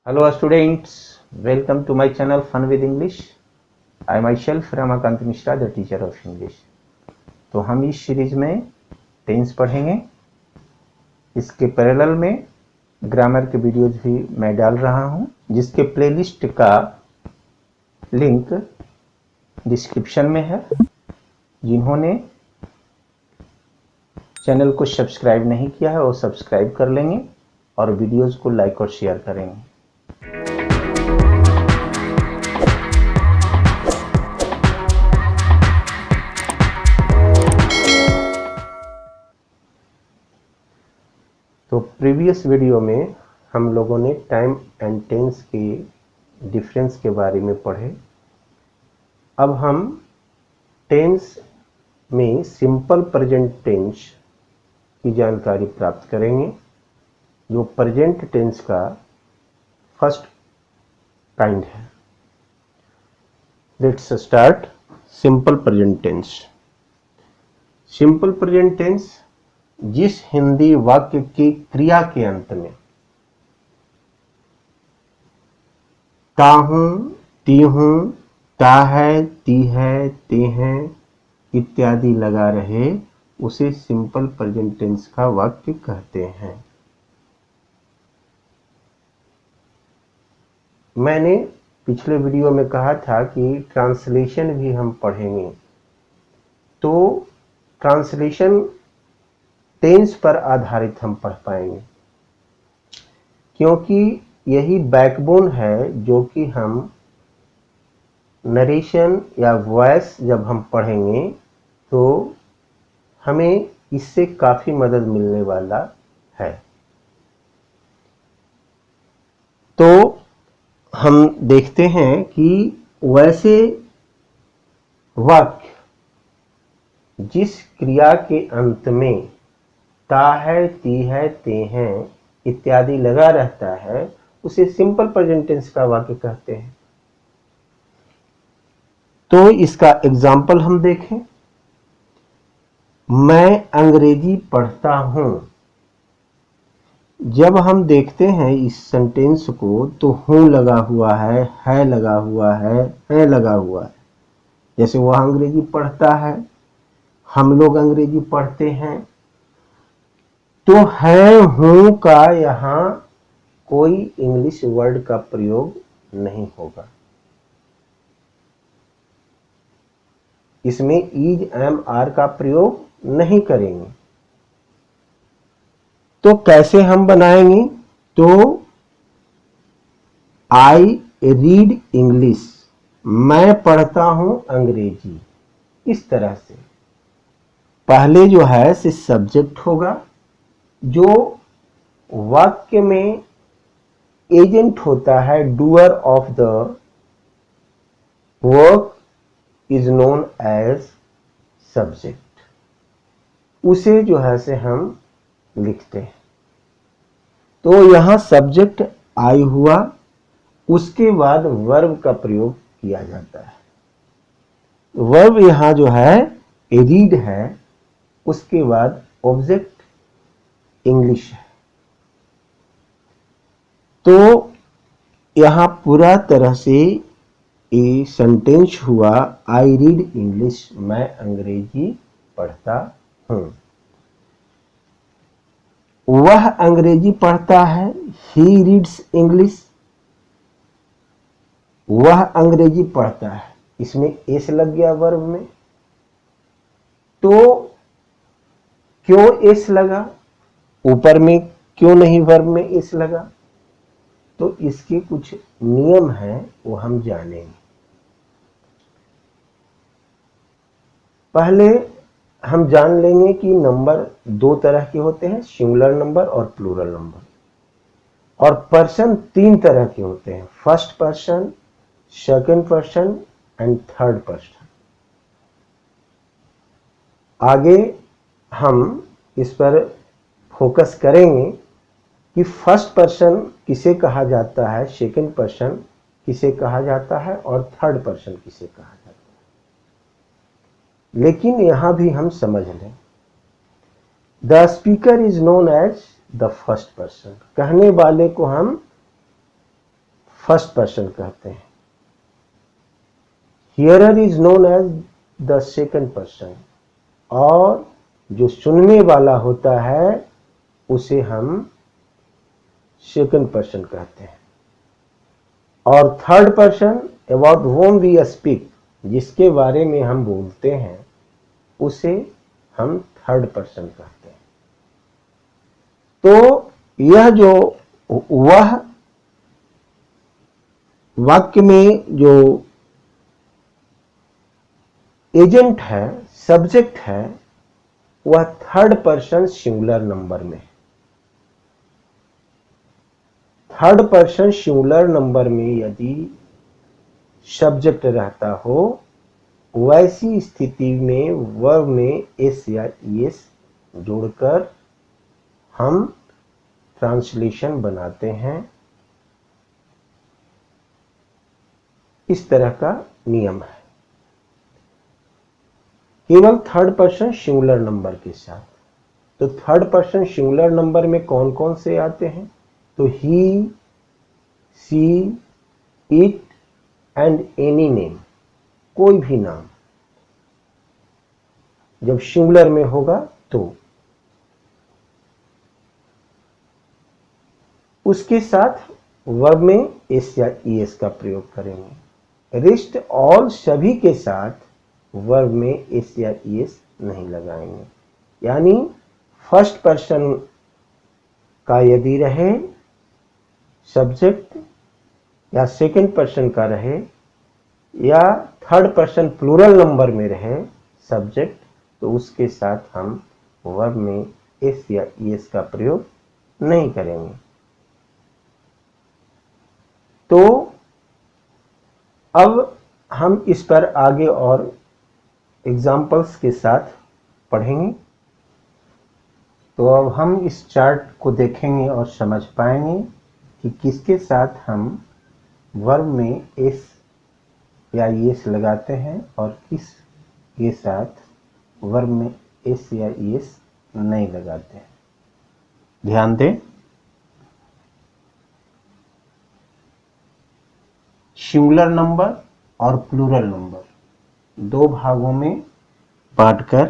Hello students, welcome to my channel Fun with English. I myself Ramakant Mishra, the teacher of English. तो हम इस series में tense पढ़ेंगे। इसके parallel में ग्रामर के वीडियोज भी मैं डाल रहा हूं, जिसके प्लेलिस्ट का लिंक डिस्क्रिप्शन में है। जिन्होंने चैनल को सब्सक्राइब नहीं किया है वो सब्सक्राइब कर लेंगे और वीडियोज को लाइक और शेयर करेंगे। तो प्रीवियस वीडियो में हम लोगों ने टाइम एंड टेंस के डिफरेंस के बारे में पढ़े। अब हम टेंस में सिंपल प्रेजेंट टेंस की जानकारी प्राप्त करेंगे, जो प्रेजेंट टेंस का फर्स्ट काइंड है। Let's start simple present tense. Simple present tense जिस हिंदी वाक्य की क्रिया के अंत में ता हूं, ती हूं, ता है, ती है, ते हैं इत्यादि लगा रहे उसे सिंपल प्रेजेंट टेंस का वाक्य कहते हैं। मैंने पिछले वीडियो में कहा था कि ट्रांसलेशन भी हम पढ़ेंगे, तो ट्रांसलेशन टेंस पर आधारित हम पढ़ पाएंगे, क्योंकि यही बैकबोन है जो कि हम नरेशन या वॉइस जब हम पढ़ेंगे तो हमें इससे काफी मदद मिलने वाला है। तो हम देखते हैं कि वैसे वाक्य जिस क्रिया के अंत में ता है, ती है, ते हैं इत्यादि लगा रहता है उसे सिंपल प्रेजेंट टेंस का वाक्य कहते हैं। तो इसका एग्जाम्पल हम देखें। मैं अंग्रेजी पढ़ता हूं। जब हम देखते हैं इस सेंटेंस को तो हूं लगा हुआ है लगा हुआ है लगा हुआ है। जैसे वह अंग्रेजी पढ़ता है, हम लोग अंग्रेजी पढ़ते हैं, तो है हूं का यहां कोई इंग्लिश वर्ड का प्रयोग नहीं होगा। इसमें इज, एम, आर का प्रयोग नहीं करेंगे। तो कैसे हम बनाएंगे? तो आई रीड इंग्लिश, मैं पढ़ता हूं अंग्रेजी। इस तरह से पहले जो है से सब्जेक्ट होगा, जो वाक्य में एजेंट होता है, doer of the work is known as subject, उसे जो है से हम लिखते हैं। तो यहां सब्जेक्ट आई हुआ, उसके बाद वर्ब का प्रयोग किया जाता है। वर्ब यहां जो है रीड है, उसके बाद ऑब्जेक्ट इंग्लिश है। तो यहां पूरा तरह से ये सेंटेंस हुआ आई रीड इंग्लिश, मैं अंग्रेजी पढ़ता हूं। वह अंग्रेजी पढ़ता है, ही रीड्स इंग्लिश, वह अंग्रेजी पढ़ता है। इसमें एस लग गया वर्ब में। तो क्यों एस लगा? ऊपर में क्यों नहीं वर्ब में एस लगा? तो इसके कुछ नियम हैं, वो हम जानेंगे। पहले हम जान लेंगे कि नंबर दो तरह के होते हैं, सिंगुलर नंबर और प्लूरल नंबर। और पर्सन तीन तरह के होते हैं, first person, second person and third person. आगे हम इस पर फोकस करेंगे कि फर्स्ट पर्सन किसे कहा जाता है, सेकंड पर्सन किसे कहा जाता है और थर्ड पर्सन किसे कहा जाता है। लेकिन यहां भी हम समझ लें, the speaker is known as the first person, कहने वाले को हम फर्स्ट पर्सन कहते हैं। Hearer is known as the second person, और जो सुनने वाला होता है उसे हम सेकंड पर्सन कहते हैं। और third person about whom we speak, जिसके बारे में हम बोलते हैं उसे हम थर्ड पर्सन कहते हैं। तो यह जो वह वाक्य में जो एजेंट है, सब्जेक्ट है, वह थर्ड पर्सन सिंगुलर नंबर में। थर्ड पर्सन सिंगुलर नंबर में यदि सब्जेक्ट रहता हो, वैसी स्थिति में वर्ब में एस या ईएस जोड़कर हम ट्रांसलेशन बनाते हैं। इस तरह का नियम है केवल थर्ड पर्सन सिंगुलर नंबर के साथ। तो थर्ड पर्सन सिंगुलर नंबर में कौन कौन से आते हैं? तो ही, सी, इट एंड एनी नेम, कोई भी नाम जब सिंगुलर में होगा तो उसके साथ वर्ब में एस या ईएस का प्रयोग करेंगे। रेस्ट ऑल सभी के साथ वर्ब में एस या ईएस नहीं लगाएंगे। यानी फर्स्ट पर्सन का यदि रहे सब्जेक्ट, या सेकंड पर्सन का रहे, या थर्ड पर्सन प्लूरल नंबर में रहे सब्जेक्ट, तो उसके साथ हम वर्ब में एस या ईएस का प्रयोग नहीं करेंगे। तो अब हम इस पर आगे और एग्जाम्पल्स के साथ पढ़ेंगे। तो अब हम इस चार्ट को देखेंगे और समझ पाएंगे कि किसके साथ हम वर्ब में एस या ईएस लगाते हैं और किस के साथ वर्ब में एस या ईएस नहीं लगाते हैं। ध्यान दें, सिंगुलर नंबर और प्लूरल नंबर दो भागों में बांटकर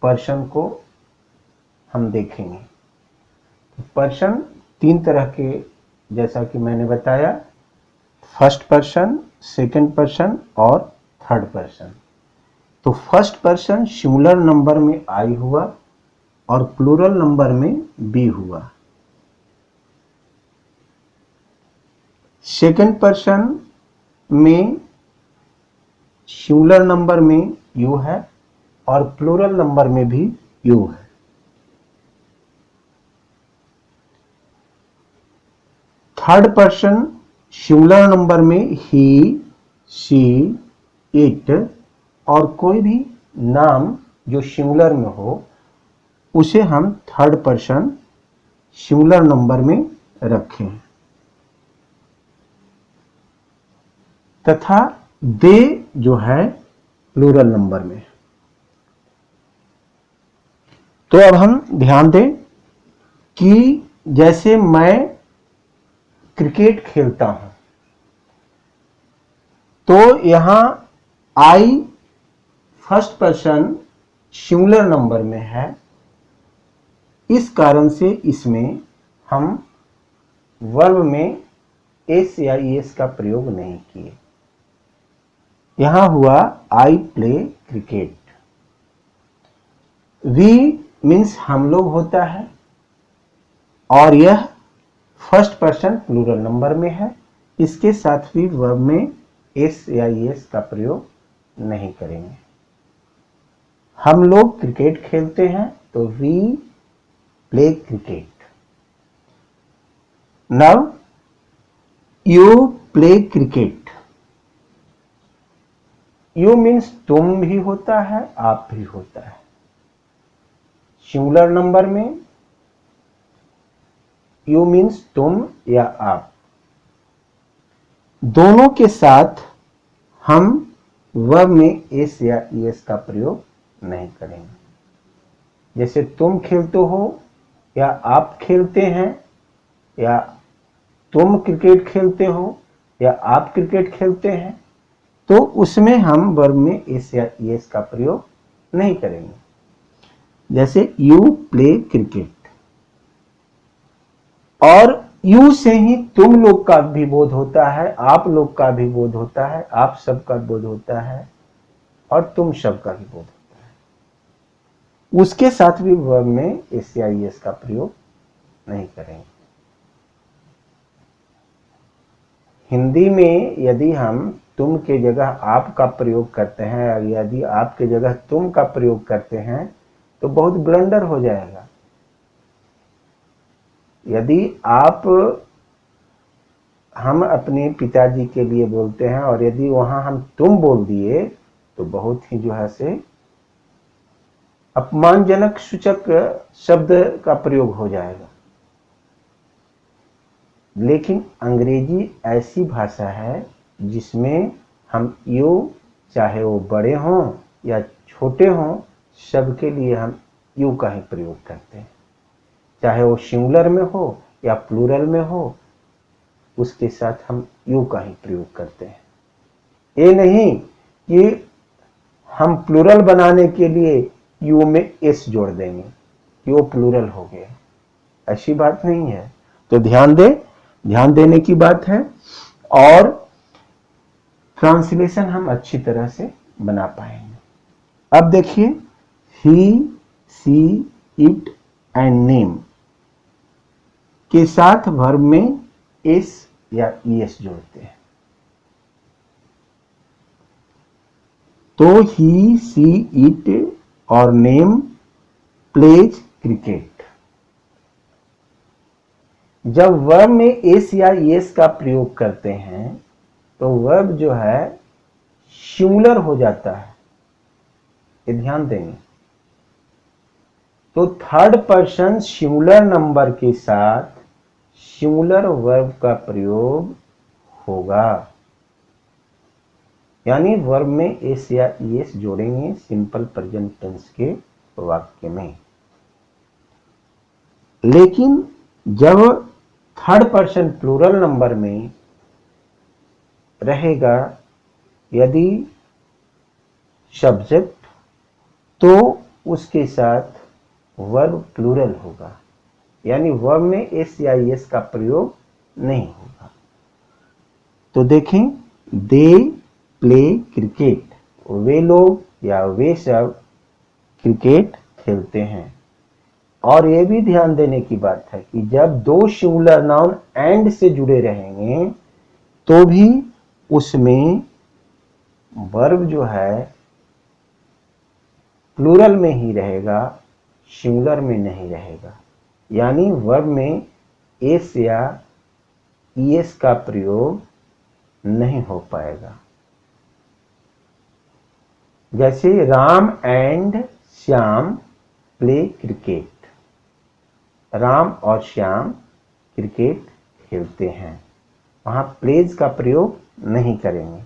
पर्सन को हम देखेंगे। पर्सन तीन तरह के, जैसा कि मैंने बताया, फर्स्ट पर्सन, सेकंड पर्सन और थर्ड पर्सन। तो फर्स्ट पर्सन सिंगुलर नंबर में आई हुआ और प्लूरल नंबर में बी हुआ। सेकंड पर्सन में सिंगुलर नंबर में यू है और प्लूरल नंबर में भी यू है। थर्ड पर्सन सिंगुलर नंबर में ही, शी, इट और कोई भी नाम जो सिंगुलर में हो उसे हम थर्ड पर्सन सिंगुलर नंबर में रखें। तथा दे जो है प्लूरल नंबर में। तो अब हम ध्यान दें कि जैसे मैं क्रिकेट खेलता हूं, तो यहां आई फर्स्ट पर्सन सिंगुलर नंबर में है, इस कारण से इसमें हम वर्ब में एस या ईएस का प्रयोग नहीं किए। यहां हुआ I play cricket. We means हम लोग होता है और यह फर्स्ट पर्सन प्लूरल नंबर में है, इसके साथ भी वर्ब में एस या ईएस का प्रयोग नहीं करेंगे। हम लोग क्रिकेट खेलते हैं तो we play cricket. Now you play cricket. You means तुम भी होता है, आप भी होता है। सिंगुलर नंबर में यू मीन्स तुम या आप। दोनों के साथ हम वर्ब में एस या ईएस का प्रयोग नहीं करेंगे। जैसे तुम खेलते हो या आप खेलते हैं या तुम क्रिकेट खेलते हो, या आप क्रिकेट खेलते हैं, तो उसमें हम वर्ब में एस या ईएस का प्रयोग नहीं करेंगे। जैसे यू प्ले क्रिकेट, और यू से ही तुम लोग का भी बोध होता है, आप लोग का भी बोध होता है, आप सबका बोध होता है, और तुम सबका भी बोध होता है। उसके साथ भी वर्ब में एस या ईएस का प्रयोग नहीं करेंगे। हिंदी में यदि हम तुम के जगह आप का प्रयोग करते हैं, और यदि आप के जगह तुम का प्रयोग करते हैं, तो बहुत ब्लंडर हो जाएगा। यदि हम अपने पिताजी के लिए बोलते हैं और यदि वहां हम तुम बोल दिए, तो बहुत ही जो है से अपमानजनक सूचक शब्द का प्रयोग हो जाएगा। लेकिन अंग्रेजी ऐसी भाषा है जिसमें हम यू, चाहे वो बड़े हों या छोटे हों, सबके लिए हम यू का ही प्रयोग करते हैं। चाहे वो सिंगुलर में हो या प्लूरल में हो, उसके साथ हम यू का ही प्रयोग करते हैं। ये नहीं कि हम प्लूरल बनाने के लिए यू में एस जोड़ देंगे कि वो प्लूरल हो गया, ऐसी बात नहीं है। तो ध्यान देने की बात है, और ट्रांसलेशन हम अच्छी तरह से बना पाएंगे। अब देखिए, ही, सी, इट एंड नेम के साथ वर्ब में एस या ईएस जोड़ते हैं। तो ही, सी, इट और नेम प्लेज क्रिकेट। जब वर्ब में एस या ईएस का प्रयोग करते हैं तो वर्ब जो है सिंगुलर हो जाता है, ये ध्यान देंगे। तो थर्ड पर्सन सिंगुलर नंबर के साथ सिंगुलर वर्ब का प्रयोग होगा, यानी वर्ब में एस या ईएस जोड़ेंगे सिंपल प्रेजेंट टेंस के वाक्य में। लेकिन जब थर्ड पर्सन प्लूरल नंबर में रहेगा, यदि सब्जेक्ट, तो उसके साथ वर्ब प्लूरल होगा, यानी वर्ब में एस या ईएस का प्रयोग नहीं होगा। तो देखें, दे प्ले क्रिकेट, वे लोग या वे सब क्रिकेट खेलते हैं। और यह भी ध्यान देने की बात है कि जब दो सिंगुलर नाउन एंड से जुड़े रहेंगे तो भी उसमें वर्ब जो है प्लूरल में ही रहेगा, सिंगुलर में नहीं रहेगा, यानी वर्ब में एस या ईएस का प्रयोग नहीं हो पाएगा। जैसे Ram and Shyam play cricket, Ram और श्याम क्रिकेट खेलते हैं, वहां प्लेज का प्रयोग नहीं करेंगे।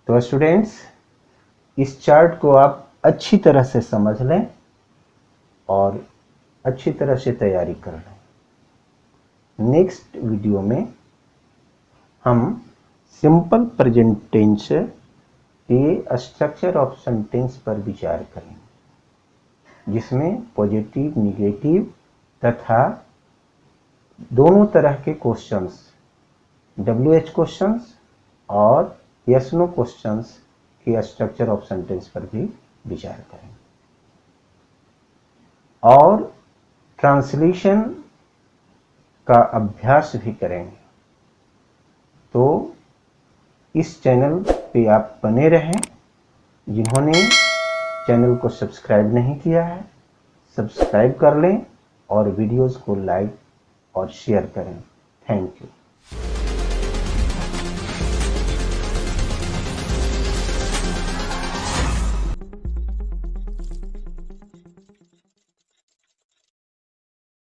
तो स्टूडेंट्स, इस चार्ट को आप अच्छी तरह से समझ लें और अच्छी तरह से तैयारी कर लें। नेक्स्ट वीडियो में हम सिंपल प्रेजेंट टेंस के स्ट्रक्चर ऑफ सेंटेंस पर विचार करेंगे, जिसमें पॉजिटिव, निगेटिव तथा दोनों तरह के क्वेश्चंस, WH क्वेश्चंस और यस नो क्वेश्चंस के स्ट्रक्चर ऑफ सेंटेंस पर भी विचार करेंगे, और ट्रांसलेशन का अभ्यास भी करेंगे। तो इस चैनल पे आप बने रहें। जिन्होंने चैनल को सब्सक्राइब नहीं किया है, सब्सक्राइब कर लें और वीडियोस को लाइक और शेयर करें। Thank you.